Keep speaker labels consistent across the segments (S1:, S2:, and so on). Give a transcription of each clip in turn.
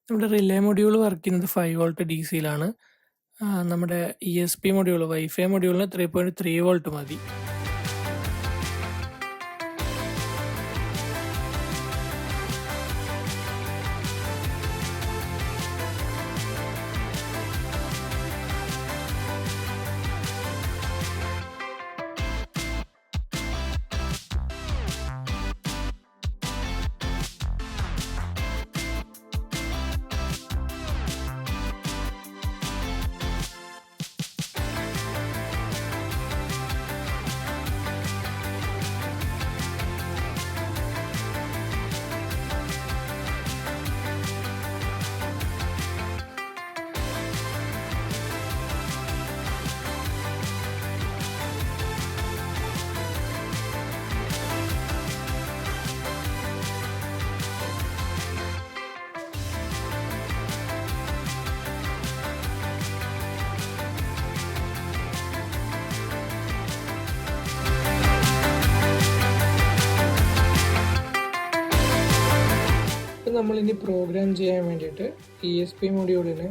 S1: നമ്മുടെ relay module work ചെയ്യുന്നത് 5 volt D സിയിലാണ്. നമ്മുടെ ESP മൊഡ്യൂൾ വൈഫൈ മൊഡ്യൂളിന് 3.3 വോൾട്ട് മതി. നമ്മളിനി പ്രോഗ്രാം ചെയ്യാൻ വേണ്ടിയിട്ട് ESP മൊഡ്യൂളിന്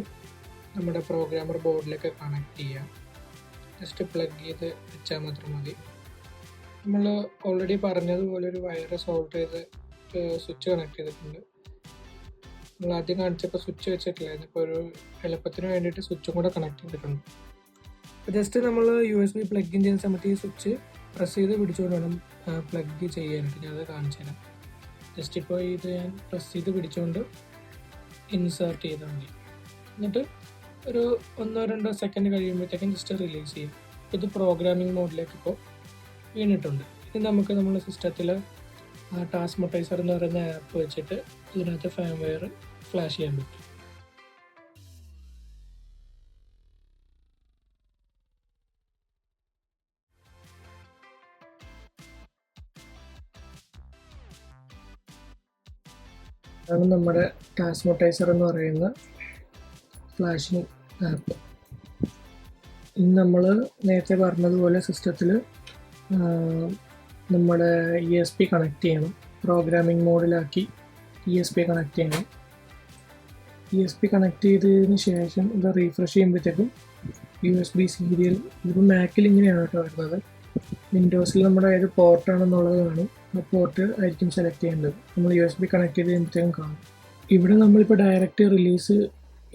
S1: നമ്മുടെ പ്രോഗ്രാമർ ബോർഡിലേക്ക് കണക്ട് ചെയ്യാം. ജസ്റ്റ് പ്ലഗ് ചെയ്ത് വെച്ചാൽ മാത്രം മതി. നമ്മൾ ഓൾറെഡി പറഞ്ഞതുപോലെ ഒരു വയറ് സോൾവ് ചെയ്ത് സ്വിച്ച് കണക്ട് ചെയ്തിട്ടുണ്ട്. നമ്മൾ ആദ്യം കാണിച്ചപ്പോൾ സ്വിച്ച് വെച്ചിട്ടില്ലായിരുന്നു, ഇപ്പോൾ ഒരു എളുപ്പത്തിന് വേണ്ടിയിട്ട് സ്വിച്ചും കൂടെ കണക്ട് ചെയ്തിട്ടുണ്ട്. അപ്പോൾ ജസ്റ്റ് നമ്മൾ USB പ്ലഗ് ഇൻ ചെയ്യുന്ന സമയത്ത് ഈ സ്വിച്ച് പ്രസ് ചെയ്ത് പിടിച്ചുകൊണ്ട് വേണം പ്ലഗ് ചെയ്യാനായിട്ട്. ഞാനത് കാണിച്ചു തരാം. ജസ്റ്റ് ഇപ്പോൾ ഇത് ഞാൻ പ്രസ് ചെയ്ത് പിടിച്ചുകൊണ്ട് ഇൻസേർട്ട് ചെയ്താൽ മതി. എന്നിട്ട് ഒരു 1-2 സെക്കൻഡ് കഴിയുമ്പോഴത്തേക്കും ജസ്റ്റ് റിലീസ് ചെയ്യും. ഇത് പ്രോഗ്രാമിംഗ് മോഡിലേക്ക് ഇപ്പോൾ വീണിട്ടുണ്ട്. ഇനി നമുക്ക് നമ്മുടെ സിസ്റ്റത്തിൽ ടാസ്മോട്ടൈസർ എന്ന് പറയുന്ന ആപ്പ് വെച്ചിട്ട് ഇതിനകത്ത് ഫേംവെയർ ഫ്ലാഷ് ചെയ്യാൻ പറ്റും. അതാണ് നമ്മുടെ ടാസ്മോട്ടൈസർ എന്ന് പറയുന്ന ഫ്ലാഷിംഗ് ആപ്പ്. ഇന്ന് നമ്മൾ നേരത്തെ പറഞ്ഞതുപോലെ സിസ്റ്റത്തിൽ നമ്മുടെ ESP കണക്ട് ചെയ്യണം. പ്രോഗ്രാമിംഗ് മോഡിലാക്കി ESP കണക്ട് ചെയ്യണം. ESP കണക്ട് ചെയ്തതിന് ശേഷം ഇത് റീഫ്രഷ് ചെയ്യുമ്പോഴത്തേക്കും USB സീരിയൽ, ഇതിപ്പോൾ മാക്കിൽ ഇങ്ങനെയാണ് കേട്ടോ വരുന്നത്. വിൻഡോസിൽ നമ്മുടെ ഏത് പോർട്ടാണെന്നുള്ളത് കാണും. ആ പോർട്ട് ആയിരിക്കും സെലക്ട് ചെയ്യേണ്ടത്. നമ്മൾ USB കണക്ട് ചെയ്ത് കഴിയുമ്പോഴത്തേക്കും കാണും. ഇവിടെ നമ്മളിപ്പോൾ ഡയറക്റ്റ് റിലീസ്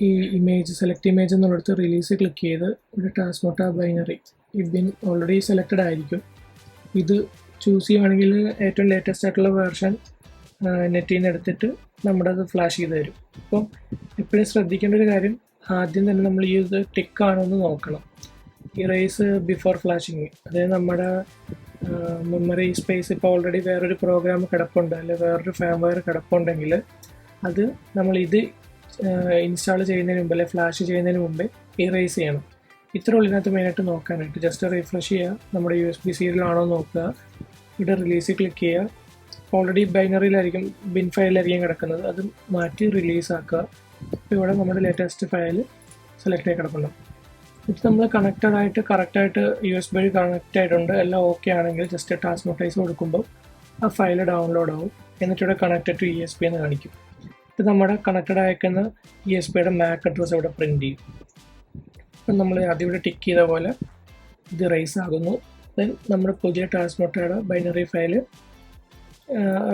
S1: ഈ ഇമേജ് സെലക്ട് ഇമേജ് എന്നുള്ളിടത്ത് റിലീസ് ക്ലിക്ക് ചെയ്ത് ഇവിടെ ട്രാൻസ്മോട്ട ബൈനറി ഈ ബിൻ ഓൾറെഡി സെലക്റ്റഡ് ആയിരിക്കും. ഇത് ചൂസ് ചെയ്യുകയാണെങ്കിൽ ഏറ്റവും ലേറ്റസ്റ്റ് ആയിട്ടുള്ള വേർഷൻ നെറ്റിൽ നിന്ന് എടുത്തിട്ട് നമ്മുടെ അത് ഫ്ലാഷ് ചെയ്ത് തരും. അപ്പം എപ്പോഴും ശ്രദ്ധിക്കേണ്ട ഒരു കാര്യം, ആദ്യം തന്നെ നമ്മൾ ഈ ഇത് ടിക്ക് ആണോ എന്ന് നോക്കണം. ഇറേസ് ബിഫോർ ഫ്ലാഷിങ്, അതായത് നമ്മുടെ മെമ്മറി സ്പേസ് ഇപ്പോൾ ഓൾറെഡി വേറൊരു പ്രോഗ്രാം കിടപ്പുണ്ട്, അല്ലെങ്കിൽ വേറൊരു ഫേംവെയർ കിടപ്പുണ്ടെങ്കിൽ അത് നമ്മൾ ഇത് ഇൻസ്റ്റാൾ ചെയ്യുന്നതിന് മുമ്പ് അല്ലെങ്കിൽ ഫ്ലാഷ് ചെയ്യുന്നതിന് മുമ്പേ ഇറേസ് ചെയ്യണം. ഇത്ര ഉള്ളിനകത്ത് മെയിനായിട്ട് നോക്കാനായിട്ട് ജസ്റ്റ് റീഫ്രഷ് ചെയ്യുക, നമ്മുടെ USB സീരിയൽ ആണോ നോക്കുക, ഇവിടെ റിലീസ് ക്ലിക്ക് ചെയ്യുക. ഓൾറെഡി ബൈനറിയിലായിരിക്കും ബിൻ ഫയലിലായിരിക്കും കിടക്കുന്നത്, അത് മാറ്റി റിലീസ് ആക്കുക. ഇപ്പോൾ ഇവിടെ നമ്മുടെ ലേറ്റസ്റ്റ് ഫയൽ സെലക്ട് ചെയ്ത് കിടക്കണം. ഇത് നമ്മൾ കണക്റ്റഡായിട്ട് കറക്റ്റായിട്ട് USB വഴി കണക്റ്റ് ആയിട്ടുണ്ട്, എല്ലാം ഓക്കെ ആണെങ്കിൽ ജസ്റ്റ് ടാസ്മോട്ടൈസ് കൊടുക്കുമ്പോൾ ആ ഫയൽ ഡൗൺലോഡ് ആവും. എന്നിട്ട് ഇവിടെ കണക്റ്റഡ് ടു ESP എന്ന് കാണിക്കും. ഇത് നമ്മുടെ കണക്റ്റഡ് അയക്കുന്ന ESPയുടെ MAC അഡ്രസ്സ് ഇവിടെ പ്രിൻറ്റ് ചെയ്യും. അപ്പം നമ്മൾ ആദ്യം ഇവിടെ ടിക്ക് ചെയ്ത പോലെ ഇത് റൈസ് ആകുന്നു. ദെൻ നമ്മുടെ പുതിയ ടാസ്മോട്ടയുടെ ബൈനറി ഫയൽ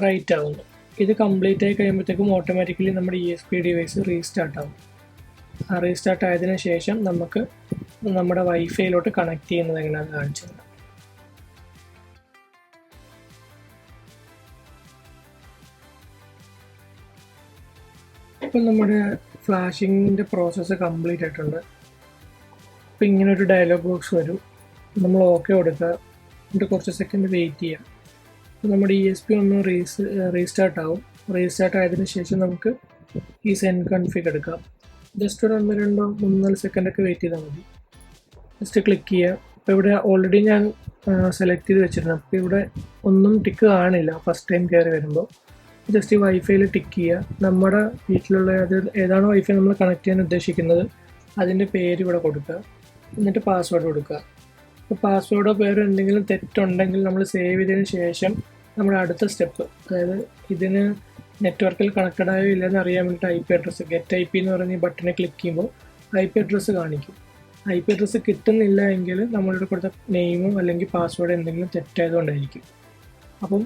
S1: റൈറ്റ് ആകുന്നു. ഇത് കംപ്ലീറ്റ് ആയി കഴിയുമ്പോഴത്തേക്കും ഓട്ടോമാറ്റിക്കലി നമ്മുടെ ESP ഡിവൈസ് റീസ്റ്റാർട്ട് ആകും. ആ റീസ്റ്റാർട്ട് ആയതിനു ശേഷം നമുക്ക് നമ്മുടെ വൈഫൈയിലോട്ട് കണക്ട് ചെയ്യുന്നത് എങ്ങനെയാണെന്ന് കാണിച്ചത്. ഇപ്പം നമ്മുടെ ഫ്ലാഷിങ്ങിൻ്റെ പ്രോസസ്സ് കംപ്ലീറ്റ് ആയിട്ടുണ്ട്. ഇപ്പം ഇങ്ങനെ ഒരു ഡയലോഗ് ബോക്സ് വരും. നമ്മൾ ഓക്കെ കൊടുക്കുക, എന്നിട്ട് കുറച്ച് സെക്കൻഡ് വെയിറ്റ് ചെയ്യുക. അപ്പോൾ നമ്മുടെ ESP ഒന്ന് റീസ്റ്റാർട്ട് ആവും. റീസ്റ്റാർട്ട് ആയതിനു ശേഷം നമുക്ക് ഈ സെൻഡ് കൺഫിഗ് എടുക്കാം. ജസ്റ്റ് ഒരു 1-2-3-4 സെക്കൻഡൊക്കെ വെയിറ്റ് ചെയ്താൽ മതി. ജസ്റ്റ് ക്ലിക്ക് ചെയ്യുക. അപ്പോൾ ഇവിടെ ഓൾറെഡി ഞാൻ സെലക്ട് ചെയ്ത് വെച്ചിരുന്നു. അപ്പോൾ ഇവിടെ ഒന്നും ടിക്ക് കാണില്ല ഫസ്റ്റ് ടൈം കയറി വരുമ്പോൾ. ജസ്റ്റ് വൈഫൈയിൽ ടിക്ക് ചെയ്യുക. നമ്മുടെ വീട്ടിലുള്ള അത് ഏതാണോ വൈഫൈ നമ്മൾ കണക്ട് ചെയ്യാൻ ഉദ്ദേശിക്കുന്നത് അതിൻ്റെ പേര് ഇവിടെ കൊടുക്കുക. എന്നിട്ട് പാസ്വേഡ് കൊടുക്കുക. അപ്പോൾ പാസ്വേഡോ പേരോ എന്തെങ്കിലും തെറ്റുണ്ടെങ്കിൽ നമ്മൾ സേവ് ചെയ്തതിന് ശേഷം നമ്മുടെ അടുത്ത സ്റ്റെപ്പ്, അതായത് ഇതിന് നെറ്റ്വർക്കിൽ കണക്റ്റഡ് ആയോ ഇല്ലെന്ന് അറിയാൻ വേണ്ടിയിട്ട് I P address get I P എന്ന് പറയുന്ന ഈ ബട്ടനെ ക്ലിക്ക് ചെയ്യുമ്പോൾ ഐ പി അഡ്രസ്സ് കാണിക്കും. ഐ പി അഡ്രസ്സ് കിട്ടുന്നില്ല എങ്കിൽ നമ്മളിവിടെ കൊടുത്ത നെയിമോ അല്ലെങ്കിൽ പാസ്വേഡ് എന്തെങ്കിലും തെറ്റായതുകൊണ്ടായിരിക്കും. അപ്പം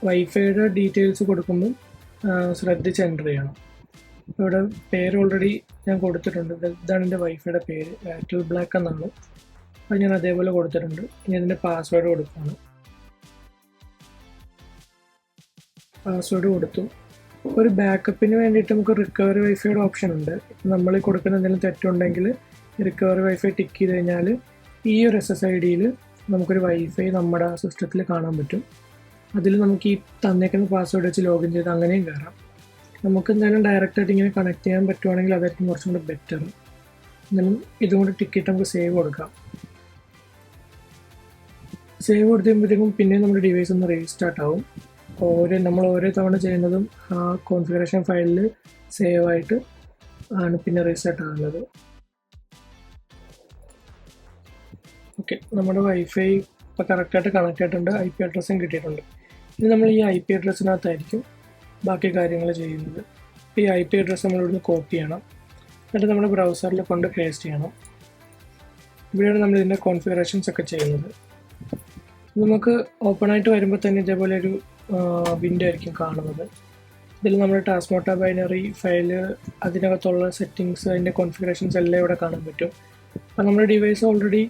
S1: വൈഫൈയുടെ ഡീറ്റെയിൽസ് കൊടുക്കുമ്പോൾ ശ്രദ്ധിച്ച് എൻ്റർ ചെയ്യണം. ഇവിടെ പേര് ഓൾറെഡി ഞാൻ കൊടുത്തിട്ടുണ്ട്. ഇതാണ് എൻ്റെ വൈഫൈയുടെ പേര്, എയർടെൽ ബ്ലാക്ക് എന്നാണ്. അത് ഞാൻ അതേപോലെ കൊടുത്തിട്ടുണ്ട്. ഇനി അതിൻ്റെ പാസ്വേഡ് കൊടുക്കുകയാണ്. പാസ്വേഡ് കൊടുത്തു. ഒരു ബാക്കപ്പിന് വേണ്ടിയിട്ട് നമുക്ക് റിക്കവറി വൈഫൈയുടെ ഓപ്ഷൻ ഉണ്ട്. നമ്മൾ കൊടുക്കുന്ന എന്തെങ്കിലും തെറ്റുണ്ടെങ്കിൽ റിക്കവറി വൈഫൈ ടിക്ക് ചെയ്ത് കഴിഞ്ഞാൽ ഈ ഒരു SSID-യിൽ നമുക്കൊരു വൈഫൈ നമ്മുടെ സിസ്റ്റത്തിൽ കാണാൻ പറ്റും. അതിൽ നമുക്ക് ഈ തന്നേക്കുന്ന പാസ്വേഡ് വെച്ച് ലോഗിൻ ചെയ്ത് അങ്ങനെയും കയറാം. നമുക്ക് എന്തായാലും ഡയറക്റ്റായിട്ട് ഇങ്ങനെ കണക്ട് ചെയ്യാൻ പറ്റുവാണെങ്കിൽ അതായിരിക്കും കുറച്ചും കൂടി ബെറ്റർ. എന്നാലും ഇതും കൂടി ടിക്കറ്റ് നമുക്ക് സേവ് കൊടുക്കാം. സേവ് കൊടുത്ത് കഴിയുമ്പോഴത്തേക്കും പിന്നെ നമ്മുടെ ഡിവൈസ് ഒന്ന് റീസ്റ്റാർട്ട് ആവും. നമ്മൾ ഓരോ തവണ ചെയ്യുന്നതും ആ കോൺഫിഗറേഷൻ ഫയലിൽ സേവ് ആയിട്ട് ആണ് പിന്നെ റീസ്റ്റാർട്ട് ആകുന്നത്. ഓക്കെ, നമ്മുടെ വൈഫൈ ഇപ്പോൾ കറക്റ്റായിട്ട് കണക്ട് ആയിട്ടുണ്ട്. ഐ പി അഡ്രസ്സും കിട്ടിയിട്ടുണ്ട്. ഇനി നമ്മൾ ഈ ഐ പി അഡ്രസ്സിനകത്തായിരിക്കും ബാക്കി കാര്യങ്ങൾ ചെയ്യുന്നത്. ഈ ഐ പി അഡ്രസ്സ് നമ്മളിവിടുന്ന് കോപ്പി ചെയ്യണം. എന്നിട്ട് നമ്മുടെ ബ്രൗസറിൽ കൊണ്ട് പേസ്റ്റ് ചെയ്യണം. ഇവിടെയാണ് നമ്മൾ ഇതിൻ്റെ കോൺഫിഗറേഷൻസ് ഒക്കെ ചെയ്യുന്നത്. നമുക്ക് ഓപ്പണായിട്ട് വരുമ്പോൾ തന്നെ ഇതേപോലെ ഒരു വിൻഡോ ആയിരിക്കും കാണുന്നത്. ഇതിൽ നമ്മൾ ടാസ്മോട്ട ബൈനറി ഫയല്, അതിനകത്തുള്ള സെറ്റിങ്സ്, അതിൻ്റെ കോൺഫിഗറേഷൻസ് എല്ലാം ഇവിടെ കാണാൻ പറ്റും. അപ്പോൾ നമ്മുടെ ഡിവൈസ് ഓൾറെഡി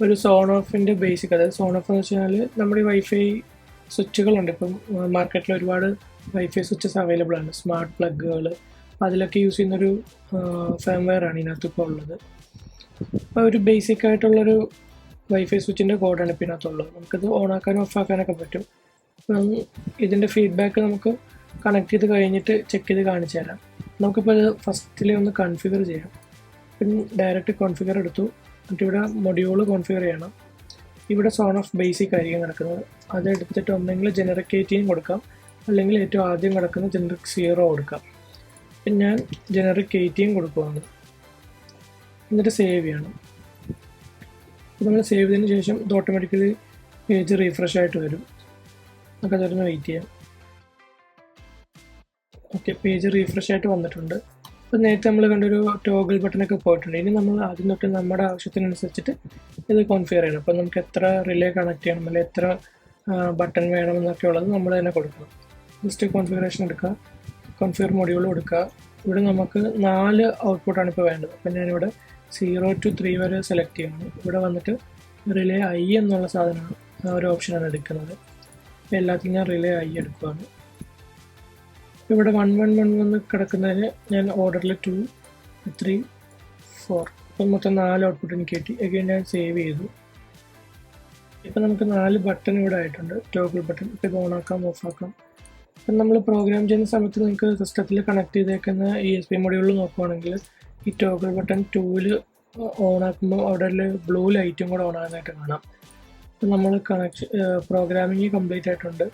S1: ഒരു സോൺ ഓഫിൻ്റെ ബേസിക്, അതായത് സോൺ ഓഫ് എന്ന് വെച്ചാൽ നമ്മുടെ വൈഫൈ സ്വിച്ചുകളുണ്ട്. ഇപ്പം മാർക്കറ്റിൽ ഒരുപാട് വൈഫൈ സ്വിച്ചസ് അവൈലബിൾ ആണ്, സ്മാർട്ട് പ്ലഗുകൾ. അപ്പോൾ അതിലൊക്കെ യൂസ് ചെയ്യുന്നൊരു ഫേംവെയർ ആണ് ഇതിനകത്ത് ഇപ്പോൾ ഉള്ളത്. അപ്പോൾ ഒരു ബേസിക് ആയിട്ടുള്ളൊരു വൈഫൈ സ്വിച്ചിൻ്റെ കോഡാണ് ഇപ്പോൾ ഇതിനകത്തുള്ളത്. നമുക്കിത് ഓണാക്കാനും ഓഫ് ആക്കാനൊക്കെ പറ്റും. അപ്പം ഇതിൻ്റെ ഫീഡ്ബാക്ക് നമുക്ക് കണക്ട് ചെയ്ത് കഴിഞ്ഞിട്ട് ചെക്ക് ചെയ്ത് കാണിച്ചു തരാം. നമുക്കിപ്പോൾ ഇത് ഫസ്റ്റിലെ ഒന്ന് കൺഫിഗർ ചെയ്യാം. പിന്നെ ഡയറക്റ്റ് കോൺഫിഗർ എടുത്തു. എന്നിട്ട് ഇവിടെ മൊഡ്യൂള് കോൺഫിഗർ ചെയ്യണം. ഇവിടെ സോൺ ഓഫ് ബേസിക് ആയിരിക്കും കിടക്കുന്നത്. അതെടുത്തിട്ട് ഒന്നെങ്കിൽ ജനറിക് 18 കൊടുക്കാം, അല്ലെങ്കിൽ ഏറ്റവും ആദ്യം കിടക്കുന്ന ജനറിക് 0 കൊടുക്കാം. അപ്പം ഞാൻ ജനറിക് 18 കൊടുക്കുകയാണ്. എന്നിട്ട് സേവ് ചെയ്യണം. നമ്മൾ സേവ് ചെയ്തതിന് ശേഷം ഇത് ഓട്ടോമാറ്റിക്കലി പേജ് റീഫ്രഷ് ആയിട്ട് വരും. നമുക്ക് അതൊന്ന് വെയിറ്റ് ചെയ്യാം. ഓക്കെ, പേജ് റീഫ്രഷ് ആയിട്ട് വന്നിട്ടുണ്ട്. അപ്പോൾ നേരത്തെ നമ്മൾ കണ്ടൊരു ടോഗിൾ ബട്ടനൊക്കെ പോയിട്ടുണ്ട്. ഇനി നമ്മൾ ആദ്യം തൊട്ട് നമ്മുടെ ആവശ്യത്തിനനുസരിച്ചിട്ട് ഇത് കോൺഫിഗർ ചെയ്യണം. അപ്പോൾ നമുക്ക് എത്ര റിലേ കണക്ട് ചെയ്യണം, അല്ലെങ്കിൽ എത്ര ബട്ടൺ വേണം എന്നൊക്കെ ഉള്ളത് നമ്മൾ തന്നെ കൊടുക്കണം. ജസ്റ്റ് കോൺഫിഗറേഷൻ എടുക്കുക, കോൺഫിഗർ മൊഡ്യൂൾ കൊടുക്കുക. ഇവിടെ നമുക്ക് 4 ഔട്ട്പുട്ടാണ് ഇപ്പോൾ വേണ്ടത്. അപ്പോൾ ഞാനിവിടെ 0 to 3 വരെ സെലക്ട് ചെയ്യണം. ഇവിടെ വന്നിട്ട് റിലേ I എന്നുള്ള സാധനമാണ്, ആ ഒരു ഓപ്ഷനാണ് എടുക്കുന്നത്. അപ്പോൾ എല്ലാത്തിനും ഞാൻ റിലേ I എടുക്കുകയാണ്. ഇവിടെ 1 1 1 1 കിടക്കുന്നതിന് ഞാൻ ഓർഡറിൽ 2 3 4 ഇപ്പം മൊത്തം 4 ഔട്ട്പുട്ട് എനിക്ക് കിട്ടി. എഗെയിൻ ഞാൻ സേവ് ചെയ്തു. ഇപ്പം നമുക്ക് 4 ബട്ടൺ ഇവിടെ ആയിട്ടുണ്ട്, ടോഗിൾ ബട്ടൺ. ഇപ്പോൾ ഇത് ഓണാക്കാം, ഓഫാക്കാം. അപ്പം നമ്മൾ പ്രോഗ്രാം ചെയ്യുന്ന സമയത്ത് നിങ്ങൾക്ക് സിസ്റ്റത്തിൽ കണക്ട് ചെയ്തേക്കുന്ന ESP മൊഡ്യൂളിൽ നോക്കുവാണെങ്കിൽ ഈ ടോഗിൾ ബട്ടൺ 2-ൽ ഓണാക്കുമ്പോൾ അവിടെ ഒരു ബ്ലൂ ലൈറ്റും കൂടെ ഓണാകാനായിട്ട് കാണാം. അപ്പം നമ്മൾ പ്രോഗ്രാമിങ് കംപ്ലീറ്റ് ആയിട്ടുണ്ട്.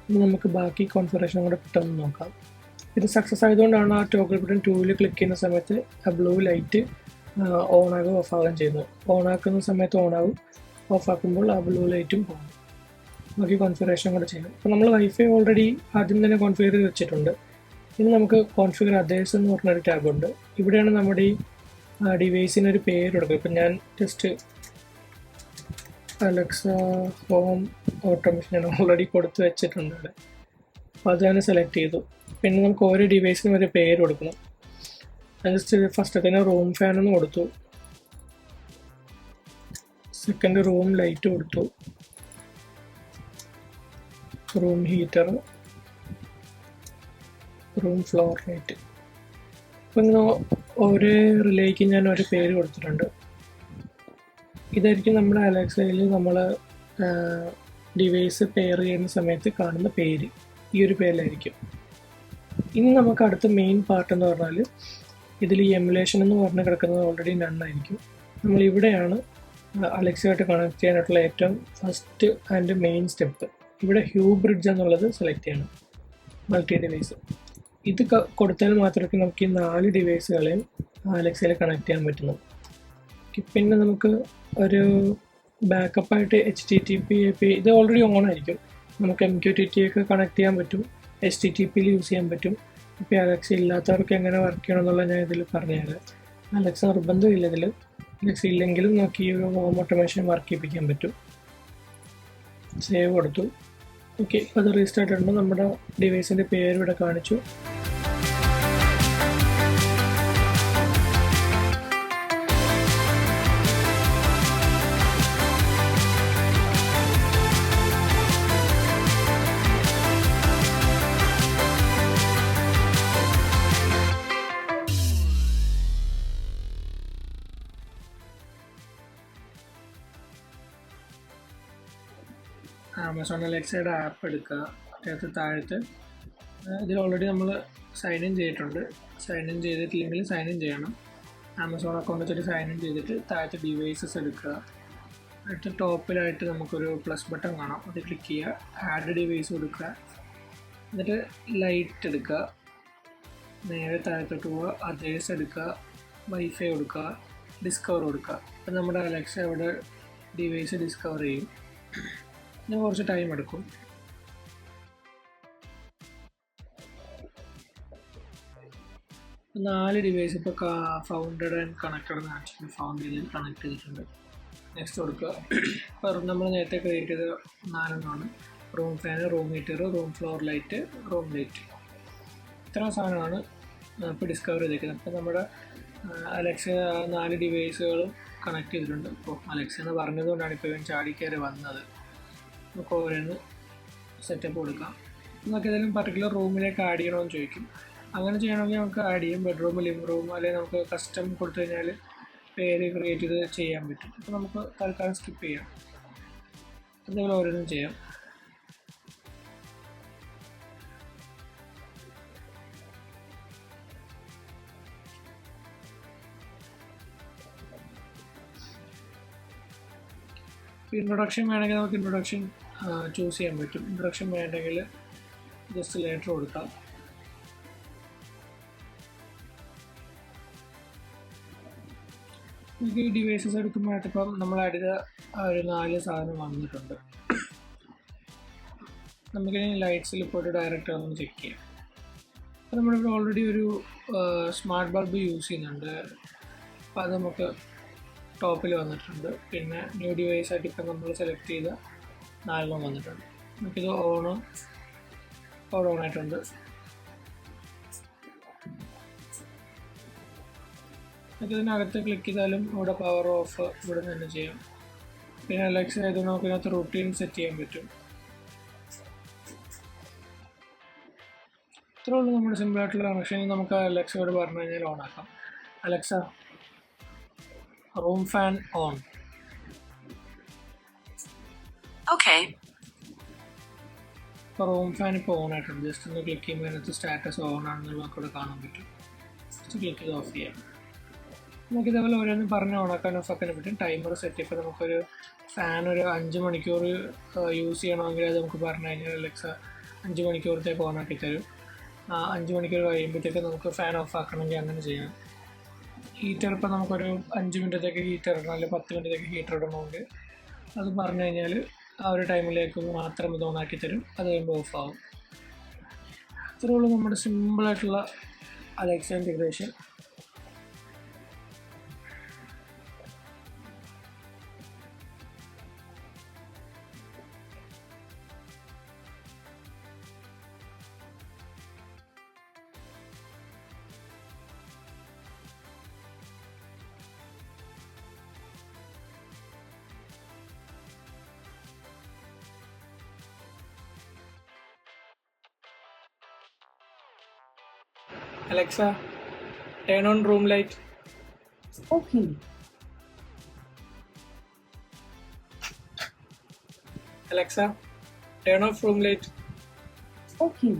S1: ഇനി നമുക്ക് ബാക്കി കോൺഫിഗറേഷനും കൂടെ പെട്ടെന്ന് നോക്കാം. ഇത് സക്സസ് ആയതുകൊണ്ടാണ് ആ ടോഗിൾ ബട്ടൺ 2-ൽ ക്ലിക്ക് ചെയ്യുന്ന സമയത്ത് ആ ബ്ലൂ ലൈറ്റ് ഓണാകും ഓഫാകുകയും ചെയ്യുന്നത്. ഓണാക്കുന്ന സമയത്ത് ഓണാകും, ഓഫാക്കുമ്പോൾ ആ ബ്ലൂ ലൈറ്റും പോകും. ബാക്കി കോൺഫിഗറേഷൻ കൂടെ ചെയ്യണം. അപ്പോൾ നമ്മൾ വൈഫൈ ഓൾറെഡി ആദ്യം തന്നെ കോൺഫിഗർ ചെയ്ത് വെച്ചിട്ടുണ്ട്. ഇനി നമുക്ക് കോൺഫിഗർ അതേഴ്സ് എന്ന് പറഞ്ഞൊരു ടാബുണ്ട്. ഇവിടെയാണ് നമ്മുടെ ഈ ഡിവൈസിനൊരു പേര് കൊടുക്കുക. ഇപ്പം ഞാൻ ജസ്റ്റ് അലക്സ ഹോം ഓട്ടോമേഷൻ ഞാൻ ഓൾറെഡി കൊടുത്ത് വെച്ചിട്ടുണ്ട് ഇവിടെ. അപ്പോൾ അത് ഞാൻ സെലക്ട് ചെയ്തു. പിന്നെ നമുക്ക് ഓരോ ഡിവൈസിനും ഒരു പേര് കൊടുക്കണം. ജസ്റ്റ് ഫസ്റ്റത്തേന് റൂം ഫാൻ എന്ന് കൊടുത്തു, സെക്കൻഡ് റൂം ലൈറ്റ് കൊടുത്തു, room heater, room floor light. അപ്പോൾ ഇങ്ങനെ ഓരോ റിലേക്ക് ഞാൻ ഒരു പേര് കൊടുത്തിട്ടുണ്ട്. ഇതായിരിക്കും നമ്മുടെ അലക്സയിൽ നമ്മൾ ഡിവൈസ് പെയർ ചെയ്യുന്ന സമയത്ത് കാണുന്ന പേര്. ഈ ഒരു പേരിലായിരിക്കും. ഇനി നമുക്ക് അടുത്ത മെയിൻ പാർട്ട് എന്ന് പറഞ്ഞാൽ ഇതിൽ ഈ എമുലേഷൻ എന്ന് പറഞ്ഞ് കിടക്കുന്നത് ഓൾറെഡി നന്നായിരിക്കും. നമ്മളിവിടെയാണ് അലക്സയായിട്ട് കണക്ട് ചെയ്യാനായിട്ടുള്ള ഏറ്റവും ഫസ്റ്റ് ആൻഡ് മെയിൻ സ്റ്റെപ്പ്. ഇവിടെ ഹ്യൂ ബ്രിഡ്ജ് എന്നുള്ളത് സെലക്ട് ചെയ്യണം, മൾട്ടി ഡിവൈസ്. ഇത് കൊടുത്താൽ മാത്രമേ നമുക്ക് ഈ 4 ഡിവൈസുകളെയും അലക്സയിൽ കണക്ട് ചെയ്യാൻ പറ്റുന്നു. പിന്നെ നമുക്ക് ഒരു ബാക്കപ്പായിട്ട് HTTP API ഇത് ഓൾറെഡി ഓൺ ആയിരിക്കും. നമുക്ക് MQTT ഒക്കെ കണക്ട് ചെയ്യാൻ പറ്റും. HTTPയിൽ യൂസ് ചെയ്യാൻ പറ്റും. ഇപ്പോൾ അലക്സ ഇല്ലാത്തവർക്ക് എങ്ങനെ വർക്ക് ചെയ്യണം എന്നുള്ളത് ഞാൻ ഇതിൽ പറഞ്ഞുതരാം. അലക്സ നിർബന്ധമില്ല ഇതിൽ. അലക്സ ഇല്ലെങ്കിലും നമുക്ക് ഈ ഒരു ഹോം ഓട്ടോമേഷൻ വർക്ക് ചെയ്യിപ്പിക്കാൻ പറ്റും. സേവ് കൊടുത്തു. ഓക്കെ, ഇപ്പോൾ അത് റീസ്റ്റാർട്ട് ഉണ്ട്. നമ്മുടെ ഡിവൈസിൻ്റെ പേര് ഇവിടെ കാണിച്ചു. ആമസോൺ അലക്സയുടെ ആപ്പ് എടുക്കുക. അതിനകത്ത് താഴത്ത് ഇതിൽ ഓൾറെഡി നമ്മൾ സൈൻ ഇൻ ചെയ്തിട്ടുണ്ട്. സൈൻ ഇൻ ചെയ്തിട്ടില്ലെങ്കിൽ സൈൻ ഇൻ ചെയ്യണം. ആമസോൺ അക്കൗണ്ട് വെച്ചിട്ട് സൈൻ ഇൻ ചെയ്തിട്ട് താഴത്ത് ഡിവൈസസ് എടുക്കുക. അടുത്ത ടോപ്പിലായിട്ട് നമുക്കൊരു പ്ലസ് ബട്ടൺ കാണാം, അത് ക്ലിക്ക് ചെയ്യുക. ആഡ് ഡിവൈസ് കൊടുക്കുക. എന്നിട്ട് ലൈറ്റ് എടുക്കുക. നേരെ താഴത്തോട്ട് പോവുക. അതേഴ്സ് എടുക്കുക. വൈഫൈ കൊടുക്കുക. ഡിസ്കവർ കൊടുക്കുക. അപ്പം നമ്മുടെ അലക്സ അവിടെ ഡിവൈസ് ഡിസ്കവർ ചെയ്യും. ഇതിന് കുറച്ച് ടൈം എടുക്കും. നാല് ഡിവൈസ് ഇപ്പോൾ founded and connected actually found ചെയ്ത് കണക്ട് ചെയ്തിട്ടുണ്ട്. നെക്സ്റ്റ് കൊടുക്കുക. ഇപ്പോൾ നമ്മൾ നേരത്തെ ക്രിയേറ്റ് ചെയ്ത 4 room fan, room heater, room floor light, room light. ഇത്ര സാധനമാണ് ഇപ്പോൾ ഡിസ്കവർ ചെയ്തേക്കുന്നത്. അപ്പോൾ നമ്മുടെ അലക്സ 4 ഡിവൈസുകളും കണക്ട് ചെയ്തിട്ടുണ്ട്. ഇപ്പോൾ അലക്സ എന്ന് പറഞ്ഞതുകൊണ്ടാണ് ഇപ്പോൾ ഇവൻ ചാടിക്കയറി വന്നത്. നമുക്ക് ഓരോന്ന് സെറ്റപ്പ് കൊടുക്കാം. നമുക്ക് ഏതെങ്കിലും പർട്ടിക്കുലർ റൂമിലേക്ക് ആഡ് ചെയ്യണമെന്ന് ചോദിക്കും. അങ്ങനെ ചെയ്യണമെങ്കിൽ നമുക്ക് ആഡ് ചെയ്യും. ബെഡ്റൂം, ലിവിംഗ് റൂം, അല്ലെങ്കിൽ നമുക്ക് കസ്റ്റം കൊടുത്തു കഴിഞ്ഞാൽ പേര് ക്രിയേറ്റ് ചെയ്ത് ചെയ്യാൻ പറ്റും. അപ്പോൾ നമുക്ക് തൽക്കാലം സ്കിപ്പ് ചെയ്യാം. എന്തെങ്കിലും ഓരോന്നും ചെയ്യാം. ഇൻട്രൊഡക്ഷൻ വേണമെങ്കിൽ നമുക്ക് ഇൻട്രൊഡക്ഷൻ ചൂസ് ചെയ്യാൻ പറ്റും. ഇൻട്രൊഡക്ഷൻ വേണ്ടെങ്കിൽ ജസ്റ്റ് ലെറ്റർ കൊടുക്കാം. നമുക്ക് ഈ ഡിവൈസസ് എടുക്കുമ്പോഴായിട്ട് ഇപ്പം നമ്മൾ അടുത്ത ഒരു 4 സാധനം വന്നിട്ടുണ്ട്. നമുക്കിനി ലൈറ്റ്സിൽ പോയിട്ട് ഡയറക്റ്റ് ഒന്ന് ചെക്ക് ചെയ്യാം. അപ്പോൾ നമ്മളിവിടെ ഓൾറെഡി ഒരു സ്മാർട്ട് ബൾബ് യൂസ് ചെയ്യുന്നുണ്ട്. അപ്പോൾ അത് നമുക്ക് ടോപ്പിൽ വന്നിട്ടുണ്ട്. പിന്നെ ന്യൂ ഡിവൈസ് ആയിട്ട് ഇപ്പം നമ്മൾ സെലക്ട് ചെയ്ത 4 വന്നിട്ടുണ്ട്. നമുക്കിത് ഓൺ ആയിട്ടുണ്ട്. നമുക്കിതിനകത്ത് ക്ലിക്ക് ചെയ്താലും ഇവിടെ പവർ ഓഫ് ഇവിടെ തന്നെ ചെയ്യാം. പിന്നെ അലക്സ ആയതുകൊണ്ട് നമുക്ക് ഇതിനകത്ത് റൂട്ടീൻ സെറ്റ് ചെയ്യാൻ പറ്റും. ഇത്രേ ഉള്ളൂ നമ്മുടെ സിമ്പിളായിട്ടുള്ള കണക്ഷൻ. നമുക്ക് അലക്സയോട് പറഞ്ഞു കഴിഞ്ഞാൽ ഓൺ ആക്കാം. Alexa, room fan on.
S2: Okay.
S1: ഇപ്പോൾ റൂം ഫാൻ ഇപ്പോൾ ഓൺ ആയിട്ടുണ്ട്. ജസ്റ്റ് ഒന്ന് ക്ലിക്ക് ചെയ്യുമ്പോൾ അതിനകത്ത് സ്റ്റാറ്റസ് ഓൺ ആണെന്ന് നമുക്കിവിടെ കാണാൻ പറ്റും. ജസ്റ്റ് ക്ലിക്ക് ചെയ്ത് ഓഫ് ചെയ്യാം. നമുക്ക് ഇതേപോലെ ഓരോന്നും പറഞ്ഞ് ഓണാക്കാൻ ഓഫ് ആക്കാൻ പറ്റും. Timer set. ഇപ്പോൾ നമുക്കൊരു ഫാൻ ഒരു 5 മണിക്കൂർ യൂസ് ചെയ്യണമെങ്കിൽ അത് നമുക്ക് പറഞ്ഞു കഴിഞ്ഞാൽ അലക്സ 5 മണിക്കൂറത്തേക്ക് ഓണാക്കി തരും. 5 മണിക്കൂർ കഴിയുമ്പോഴത്തേക്ക് നമുക്ക് ഫാൻ ഓഫ് ആക്കണമെങ്കിൽ അങ്ങനെ ചെയ്യാം. ഹീറ്റർ ഇപ്പോൾ നമുക്കൊരു 5 മിനിറ്റത്തേക്ക് ഹീറ്റർ ഇടണം, അല്ലെങ്കിൽ 10 മിനിറ്റത്തേക്ക് ഹീറ്റർ ഇടണമെങ്കിൽ അത് പറഞ്ഞു കഴിഞ്ഞാൽ ആ ഒരു ടൈമിലേക്ക് മാത്രം ഇത് ഓണാക്കി തരും. അത് കഴിയുമ്പോൾ ഓഫ് ആവും. ഇത്രയേ ഉള്ളൂ നമ്മുടെ സിമ്പിളായിട്ടുള്ള Alexa integration. Alexa, turn on room light.
S2: Okay.
S1: Alexa, turn off room light.
S2: Okay.